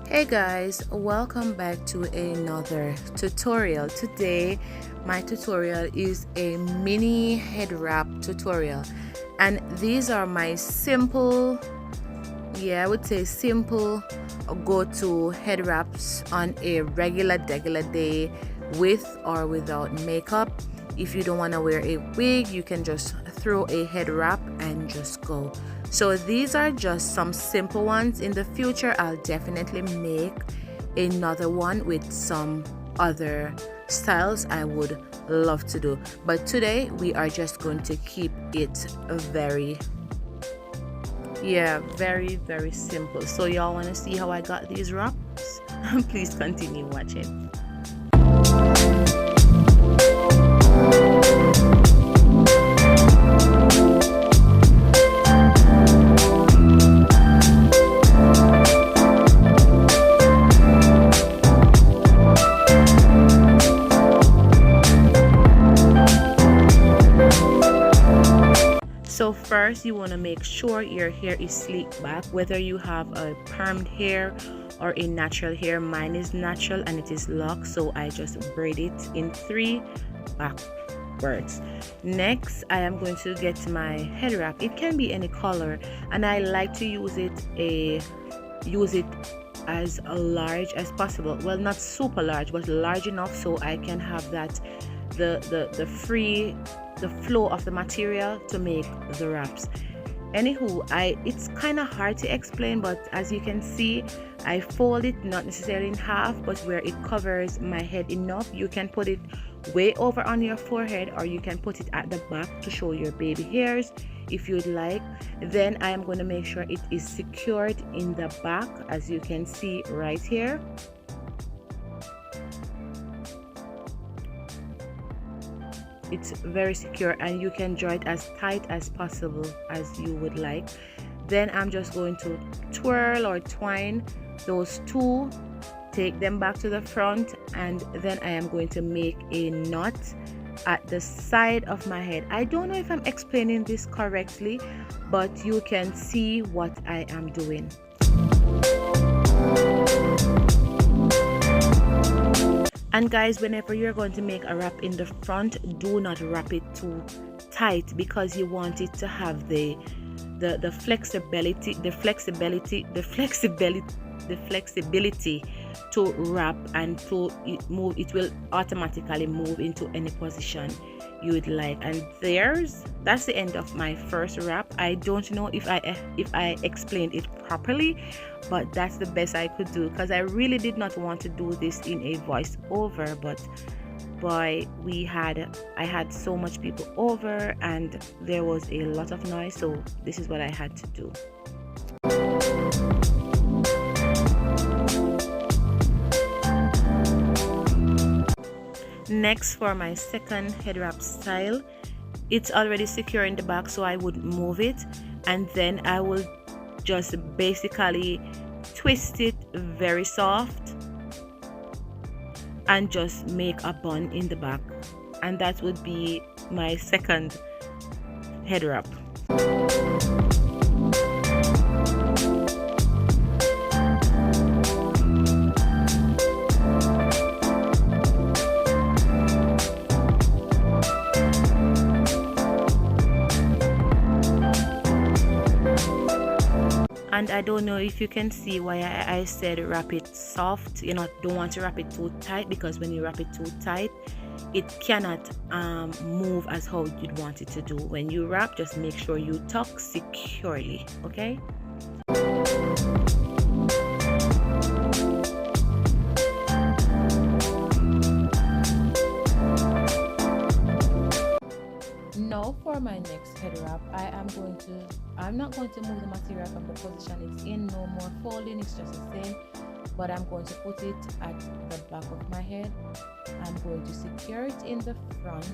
Hey guys, welcome back to another tutorial. Today my tutorial is a mini head wrap tutorial, and these are my simple, I would say simple go-to head wraps on a regular day, with or without makeup. If you don't want to wear a wig, you can just throw a head wrap and just go. So these are just some simple ones. In the future, I'll definitely make another one with some other styles I would love to do. But today we are just going to keep it very simple. So y'all want to see how I got these wraps? Please continue watching. So first, you want to make sure your hair is sleek back, whether you have a permed hair or a natural hair. Mine is natural and it is locked, so I just braid it in 3 backwards. Next, I am going to get my head wrap. It can be any color, and I like to use it as large as possible. Well, not super large, but large enough so I can have that the flow of the material to make the wraps. Anywho, it's kind of hard to explain, but as you can see, I fold it not necessarily in half, but where it covers my head enough. You can put it way over on your forehead, or you can put it at the back to show your baby hairs if you'd like. Then I am going to make sure it is secured in the back, as you can see right here. It's very secure, and you can draw it as tight as possible as you would like. Then I'm just going to twirl or twine those two, take them back to the front, and then I am going to make a knot at the side of my head. I don't know if I'm explaining this correctly, but you can see what I am doing. And guys, whenever you're going to make a wrap in the front, do not wrap it too tight, because you want it to have the flexibility to wrap and to move. It will automatically move into any position you would like. And that's the end of my first wrap. I don't know if I explained it properly, but that's the best I could do, because I really did not want to do this in a voiceover, but boy, I had so much people over and there was a lot of noise, so this is what I had to do. Next, for my second head wrap style, it's already secure in the back, so I would move it, and then I will just basically twist it very soft and just make a bun in the back, and that would be my second head wrap. And I don't know if you can see why I said wrap it soft. You know, don't want to wrap it too tight, because when you wrap it too tight, it cannot move as how you'd want it to do. When you wrap, just make sure you tuck securely, okay? Now for my next head wrap, I'm not going to move the material from the position it's in. No more folding, it's just the same, but I'm going to put it at the back of my head. I'm going to secure it in the front,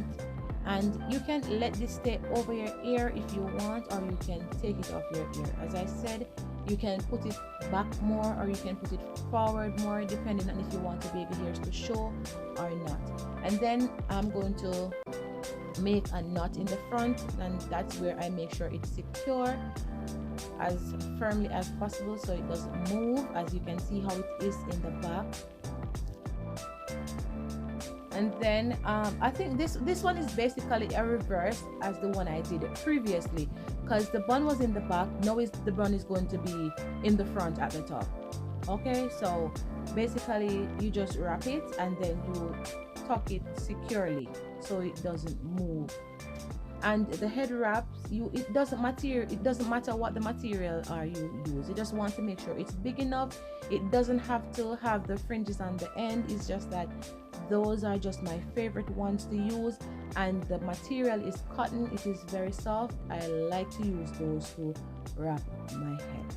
and you can let this stay over your ear if you want, or you can take it off your ear. As I said, you can put it back more, or you can put it forward more, depending on if you want the baby hairs to show or not. And then I'm going to make a knot in the front, and that's where I make sure it's secure. as firmly as possible so it doesn't move, as you can see how it is in the back. And then I think this one is basically a reverse as the one I did previously, because the bun was in the back. Now the bun is going to be in the front at the top. Okay, so basically you just wrap it and then you tuck it securely so it doesn't move. And the head wraps, it doesn't matter what the material are you use. You just want to make sure it's big enough. It doesn't have to have the fringes on the end. It's just that those are just my favorite ones to use, and the material is cotton. It is very soft. I like to use those to wrap my head.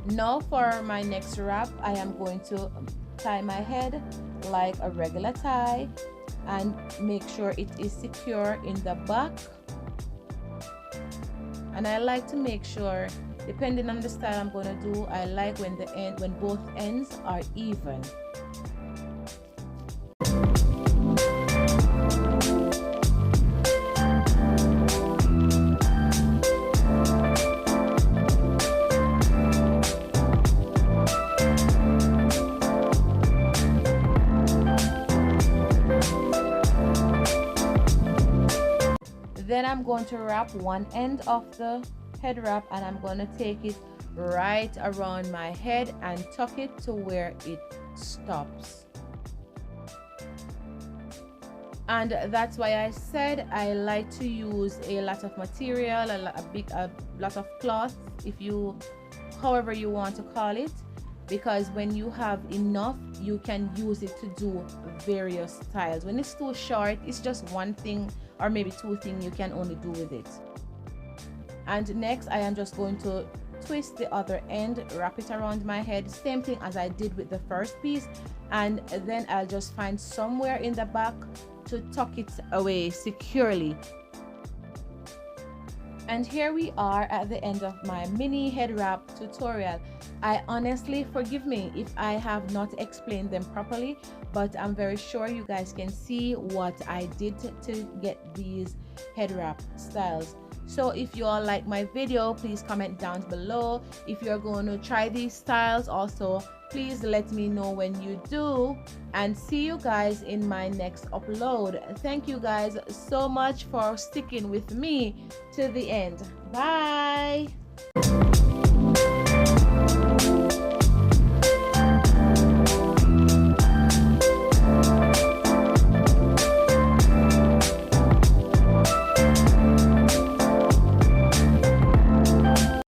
Now for my next wrap, I am going to tie my head like a regular tie and make sure it is secure in the back. And I like to make sure, depending on the style I'm going to do, I like when both ends are even. Then I'm going to wrap one end of the head wrap, and I'm going to take it right around my head and tuck it to where it stops. And that's why I said I like to use a lot of material, a lot of cloth, however you want to call it, because when you have enough, you can use it to do various styles. When it's too short, it's just one thing or maybe two things you can only do with it. And next, I am just going to twist the other end, wrap it around my head, same thing as I did with the first piece, and then I'll just find somewhere in the back to tuck it away securely. And here we are at the end of my mini head wrap tutorial. I honestly, forgive me if I have not explained them properly, but I'm very sure you guys can see what I did to get these head wrap styles. So if you all like my video, please comment down below. If you're going to try these styles also, please let me know when you do, and see you guys in my next upload. Thank you guys so much for sticking with me to the end. Bye.